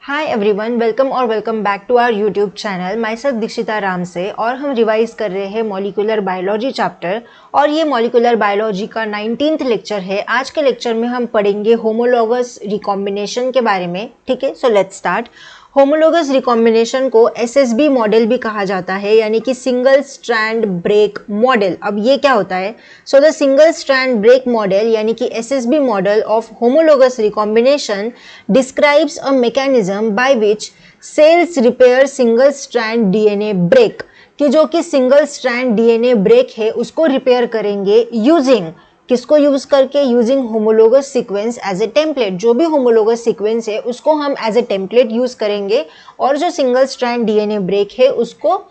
Hi everyone, welcome back to our YouTube channel. Myself Dikshita Ram से और हम revise कर रहे हैं मॉलिक्यूलर बायोलॉजी चैप्टर और ये मॉलिक्यूलर बायोलॉजी का 19th लेक्चर है। आज के लेक्चर में हम पढ़ेंगे होमोलोगस रिकॉम्बिनेशन के बारे में। ठीक है, so let's start. Homologous recombination को एसएसबी मॉडल भी कहा जाता है, यानी कि सिंगल स्ट्रैंड ब्रेक मॉडल। अब ये क्या होता है? So the single strand break model यानी कि SSB model of homologous recombination describes a mechanism by which cells repair single strand DNA break, कि जो कि सिंगल स्ट्रैंड डीएनए ब्रेक है उसको रिपेयर करेंगे यूजिंग, किसको यूज करके? Using homologous sequence as a template. जो भी होमोलोगस सीक्वेंस है उसको हम एज ए टेम्पलेट यूज करेंगे और जो सिंगल स्ट्रैंड डीएनए ब्रेक है उसको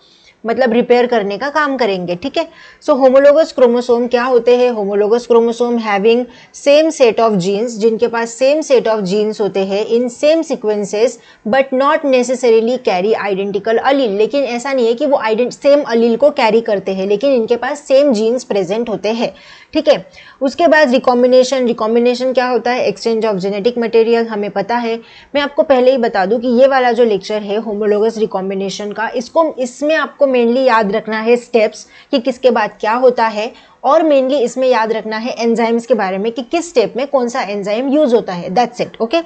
मतलब रिपेयर करने का काम करेंगे। ठीक है, सो होमोलोगस क्रोमोसोम क्या होते हैं? Homologous chromosome having same set of genes, जिनके पास सेम सेट ऑफ जीन्स होते हैं in same sequences but not necessarily carry identical allele. लेकिन ऐसा नहीं है कि वो सेम अलील को कैरी करते हैं, लेकिन इनके पास सेम जीन्स प्रेजेंट होते हैं। ठीक है, उसके बाद रिकॉम्बिनेशन क्या होता है? एक्सचेंज ऑफ जेनेटिक मटेरियल, हमें पता है। मैं आपको पहले ही बता दूं कि ये वाला जो लेक्चर है होमोलोगस रिकॉम्बिनेशन का, इसमें आपको मेनली याद रखना है स्टेप्स कि किसके बाद क्या होता है, और मेनली इसमें याद रखना है एंजाइम्स के बारे में कि किस स्टेप में कौन सा एंजाइम यूज होता है। That's it. ओके,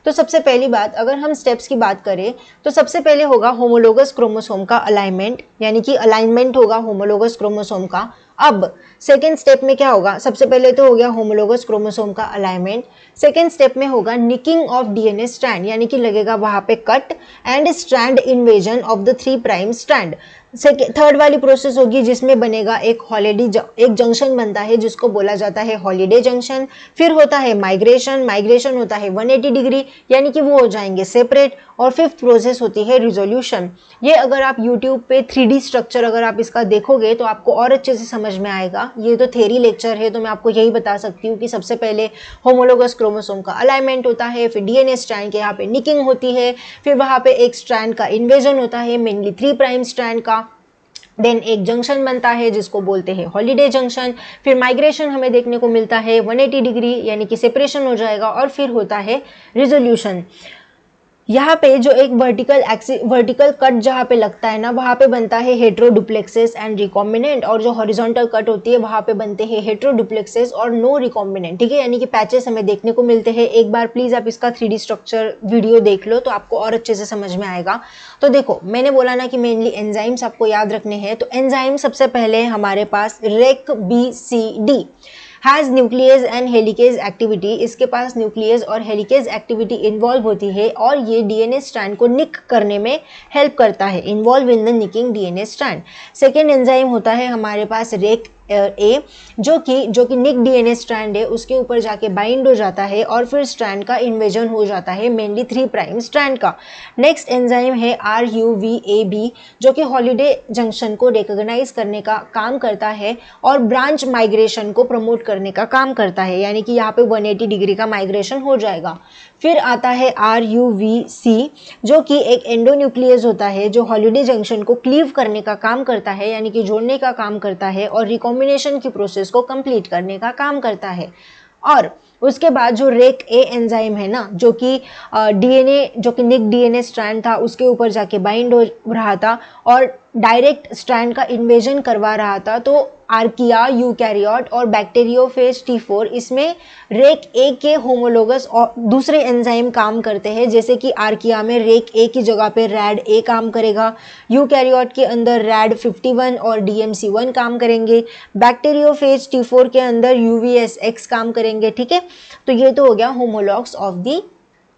तो सबसे पहली बात, अगर हम स्टेप्स की बात करें तो सबसे पहले होगा होमोलोगस क्रोमोसोम का अलाइनमेंट, यानी कि अलाइनमेंट होगा होमोलोगस क्रोमोसोम का। अब सेकेंड स्टेप में क्या होगा? सबसे पहले तो हो गया होमोलोगस क्रोमोसोम का अलाइनमेंट। सेकेंड स्टेप में होगा निकिंग ऑफ डीएनए स्ट्रैंड, यानी कि लगेगा वहां पे cut and strand invasion of the 3' strand. Third वाली प्रोसेस होगी जिसमें बनेगा एक जंक्शन बनता है जिसको बोला जाता है हॉलीडे जंक्शन। फिर होता है माइग्रेशन होता है 180 डिग्री, यानी कि वो हो जाएंगे सेपरेट। और फिफ्थ प्रोसेस होती है रिजोल्यूशन। ये अगर आप यूट्यूब पे 3D स्ट्रक्चर अगर आप इसका देखोगे तो आपको और अच्छे से समझ में आएगा। ये तो थ्योरी लेक्चर है तो मैं आपको यही बता सकती हूँ कि सबसे पहले होमोलोगस क्रोमोसोम का अलाइनमेंट होता है, फिर डीएनए स्ट्रैंड के यहाँ पे निकिंग होती है, फिर वहां पे एक स्ट्रैंड का इन्वेजन होता है मेनली 3' स्ट्रैंड का। देन एक जंक्शन बनता है जिसको बोलते हैं हॉलीडे जंक्शन। फिर माइग्रेशन हमें देखने को मिलता है 180 डिग्री, यानी कि सेपरेशन हो जाएगा। और फिर होता है रिजोल्यूशन। यहाँ पे जो एक वर्टिकल कट जहाँ पे लगता है ना, वहाँ पे बनता है हेट्रोडुप्लेक्सेस एंड रिकॉम्बिनेंट, और जो हॉरिजॉन्टल कट होती है वहाँ पे बनते हैं हेट्रोडुप्लेक्सेस और नो रिकॉम्बिनेंट। ठीक है, यानी कि पैचेस हमें देखने को मिलते हैं। एक बार प्लीज आप इसका 3D स्ट्रक्चर वीडियो देख लो तो आपको और अच्छे से समझ में आएगा। तो देखो, मैंने बोला ना कि मेनली एंजाइम्स आपको याद रखने हैं, तो एंजाइम सबसे पहले हमारे पास REC-BCD has nucleus and helicase activity. इसके पास न्यूक्लियस और हेलिकेज एक्टिविटी इन्वॉल्व होती है और ये डीएनए स्ट्रैंड को निक करने में हेल्प करता है, involve in the nicking DNA strand. Second enzyme होता है हमारे पास REC ए, जो कि निक डीएनए स्ट्रैंड है उसके ऊपर जाके बाइंड हो जाता है और फिर स्ट्रैंड का इन्वेजन हो जाता है मेनली 3' स्ट्रैंड का। नेक्स्ट एंजाइम है RUVAB, जो कि हॉलीडे जंक्शन को रिकॉग्नाइज करने का काम करता है और ब्रांच माइग्रेशन को प्रमोट करने का काम करता है, यानी कि यहाँ पे 180 डिग्री का माइग्रेशन हो जाएगा। फिर आता है RUVC, जो कि एक एंडोन्यूक्लियस होता है जो हॉलीडे जंक्शन को क्लीव करने का काम करता है, यानी कि जोड़ने का काम करता है और रिकॉम्बिनेशन की प्रोसेस को कंप्लीट करने का काम करता है। और उसके बाद जो REC-A एंजाइम है ना, जो कि निक डीएनए स्ट्रैंड था उसके ऊपर जाके बाइंड हो रहा था और डायरेक्ट स्ट्रैंड का इन्वेजन करवा रहा था, तो आर्किया, यूकैरियोट और बैक्टीरियोफेज T4 इसमें REC-A के होमोलोगस और दूसरे एंजाइम काम करते हैं। जैसे कि आर्किया में REC-A की जगह पे RAD-A काम करेगा, यूकैरियोट के अंदर RAD51 और DMC1 काम करेंगे, बैक्टीरियोफेज T4 के अंदर UVSX काम करेंगे। ठीक है, तो ये तो हो गया homologs of the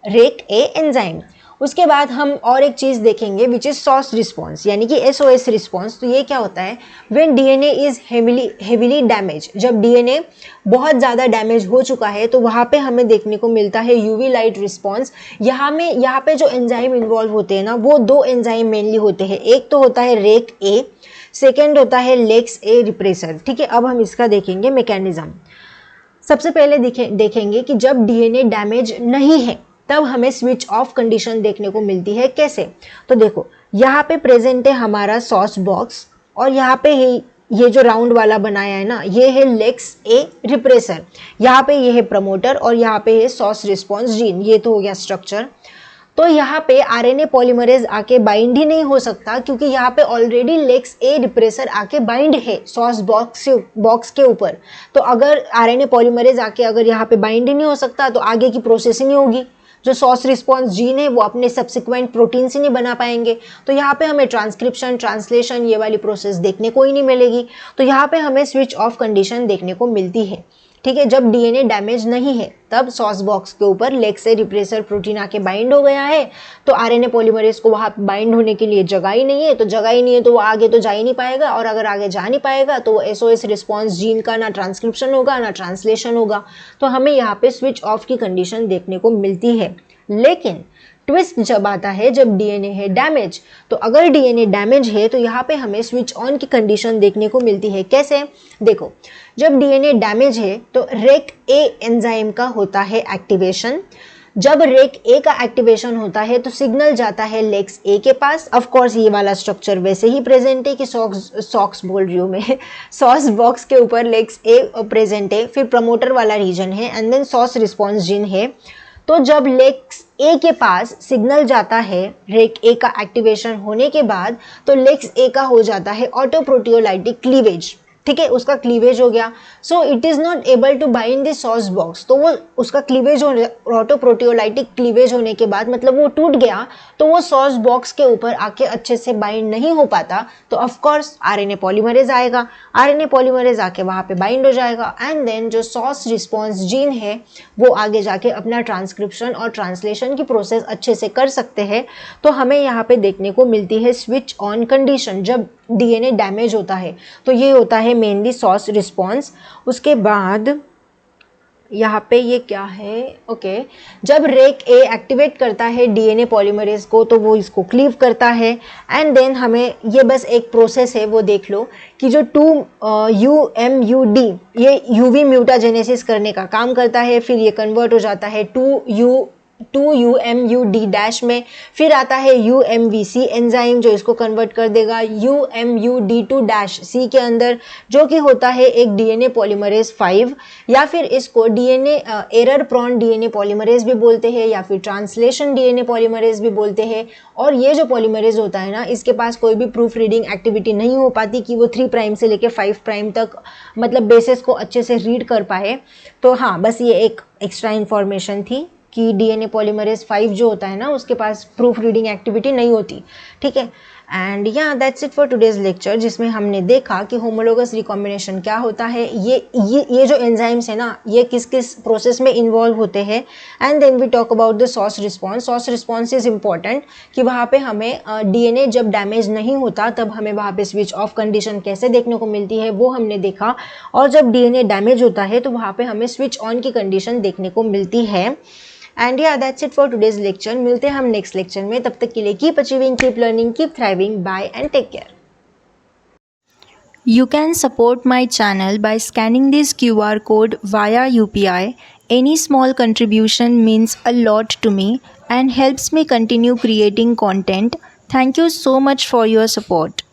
REC-A enzyme. उसके बाद हम और एक चीज देखेंगे विच इज सॉस रिस्पॉन्स, यानी कि SOS रिस्पॉन्स। तो ये क्या होता है? When DNA is heavily damage, जब डीएनए बहुत ज़्यादा डैमेज हो चुका है तो वहाँ पे हमें देखने को मिलता है UV लाइट रिस्पॉन्स। यहाँ पे जो एंजाइम इन्वॉल्व होते हैं ना, वो दो एंजाइम मेनली होते हैं। एक तो होता है REC-A, सेकेंड होता है LEX-A रिप्रेसर। ठीक है, अब हम इसका देखेंगे मैकेनिज्म। सबसे पहले देखेंगे कि जब डीएनए डैमेज नहीं है तब हमें स्विच ऑफ कंडीशन देखने को मिलती है। कैसे? तो देखो, यहाँ पे प्रेजेंट है हमारा सॉस बॉक्स और यहाँ पे है ये जो राउंड वाला बनाया है ना, ये है LEX-A रिप्रेसर। यहाँ पे ये है प्रमोटर और यहाँ पे है सॉस रिस्पॉन्स जीन। ये तो हो गया स्ट्रक्चर। तो यहाँ पे आरएनए पॉलीमरेज आके बाइंड ही नहीं हो सकता, क्योंकि यहाँ पे ऑलरेडी लेक्स ए रिप्रेसर आके बाइंड है सॉस बॉक्स के ऊपर। तो अगर आरएनए पॉलीमरेज आके अगर यहाँ पे बाइंड ही नहीं हो सकता तो आगे की प्रोसेसिंग ही होगी, जो सॉस रिस्पॉन्स जीन है वो अपने सब्सिक्वेंट प्रोटीन से नहीं बना पाएंगे। तो यहाँ पे हमें ट्रांसक्रिप्शन, ट्रांसलेशन ये वाली प्रोसेस देखने को ही नहीं मिलेगी। तो यहाँ पे हमें स्विच ऑफ कंडीशन देखने को मिलती है। ठीक है, जब डीएनए डैमेज नहीं है तब सॉस बॉक्स के ऊपर लेग से रिप्रेसर प्रोटीन आके बाइंड हो गया है, तो आरएनए पॉलीमरेज को वहाँ बाइंड होने के लिए जगह ही नहीं है। तो जगह ही नहीं है तो वो आगे तो जा ही नहीं पाएगा, और अगर आगे जा नहीं पाएगा तो वो एसओएस रिस्पॉन्स जीन का ना ट्रांसक्रिप्शन होगा ना ट्रांसलेशन होगा। तो हमें यहाँ पे स्विच ऑफ की कंडीशन देखने को मिलती है। लेकिन ट्विस्ट जब आता है जब डीएनए है डैमेज, तो अगर डीएनए डैमेज है तो यहाँ पे हमें स्विच ऑन की कंडीशन देखने को मिलती है। कैसे? देखो, जब डीएनए डैमेज है तो रेक ए एंजाइम का होता है एक्टिवेशन। जब रेक ए का एक्टिवेशन होता है तो सिग्नल जाता है लेक्स ए के पास। ऑफ कोर्स ये वाला स्ट्रक्चर वैसे ही प्रेजेंट है कि सॉक्स बोल रही हूँ मैं सॉस बॉक्स के ऊपर लेक्स ए प्रेजेंट है, फिर प्रमोटर वाला रीजन है and then SOS response gene है। तो जब लेक्स ए के पास सिग्नल जाता है रेक ए का एक्टिवेशन होने के बाद, तो लेक्स ए का हो जाता है ऑटोप्रोटियोलाइटिक क्लीवेज। ठीक है, उसका क्लीवेज हो गया। So it is not able to bind the SOS box. तो वो उसका क्लीवेज हो, ऑटोप्रोटियोलाइटिक क्लीवेज होने के बाद मतलब वो टूट गया, तो वो सॉस बॉक्स के ऊपर आके अच्छे से बाइंड नहीं हो पाता। तो ऑफ कोर्स आरएनए पॉलीमरेज आएगा, आरएनए पॉलीमरेज आके वहाँ पे बाइंड हो जाएगा एंड देन जो सॉस रिस्पॉन्स जीन है वो आगे जाके अपना ट्रांसक्रिप्शन और ट्रांसलेशन की प्रोसेस अच्छे से कर सकते हैं। तो हमें यहाँ पे देखने को मिलती है स्विच ऑन कंडीशन जब डीएनए डैमेज होता है। तो ये होता है मेनली सॉस रिस्पॉन्स। उसके बाद यहाँ पे ये क्या है, ओके, जब रेक ए एक्टिवेट करता है डीएनए पॉलीमरेज को तो वो इसको क्लीव करता है एंड देन हमें ये बस एक प्रोसेस है वो देख लो कि जो 2UMUD ये यूवी म्यूटाजेनेसिस करने का काम करता है, फिर ये कन्वर्ट हो जाता है 2UMUD डैश में, फिर आता है UMVC एंजाइम जो इसको कन्वर्ट कर देगा UMUD2 डैश C के अंदर, जो कि होता है एक डीएनए पॉलीमरेज 5, या फिर इसको DNA error prone DNA polymerase भी बोलते हैं या फिर ट्रांसलेशन डीएनए पॉलीमरेज भी बोलते हैं। और ये जो पॉलीमरेज होता है ना, इसके पास कोई भी प्रूफ रीडिंग एक्टिविटी नहीं हो पाती कि वो 3 प्राइम से लेके 5 प्राइम तक मतलब बेसिस को अच्छे से रीड कर पाए। तो हाँ, बस ये एक एक्स्ट्रा इन्फॉर्मेशन थी कि डीएनए पॉलीमरेज 5 जो होता है ना उसके पास प्रूफ रीडिंग एक्टिविटी नहीं होती। ठीक है, एंड या that's it for today's lecture, जिसमें हमने देखा कि होमोलोगस रिकॉम्बिनेशन क्या होता है, ये जो एंजाइम्स है ना ये किस किस प्रोसेस में इन्वॉल्व होते हैं, and then we talk about the SOS response. SOS response is important कि वहाँ पे हमें डीएनए जब डैमेज नहीं होता तब हमें वहाँ पे स्विच ऑफ कंडीशन कैसे देखने को मिलती है वो हमने देखा, और जब डीएनए डैमेज होता है तो वहाँ पे हमें स्विच ऑन की कंडीशन देखने को मिलती है। एंड या that's it for today's lecture. मिलते हैं हम नेक्स्ट लेक्चर में, तब तक के लिए keep achieving, keep learning, keep thriving, bye and take care. You can support my channel by scanning this QR code via UPI. Any small contribution means a lot to me and helps me continue creating content. Thank you so much for your support.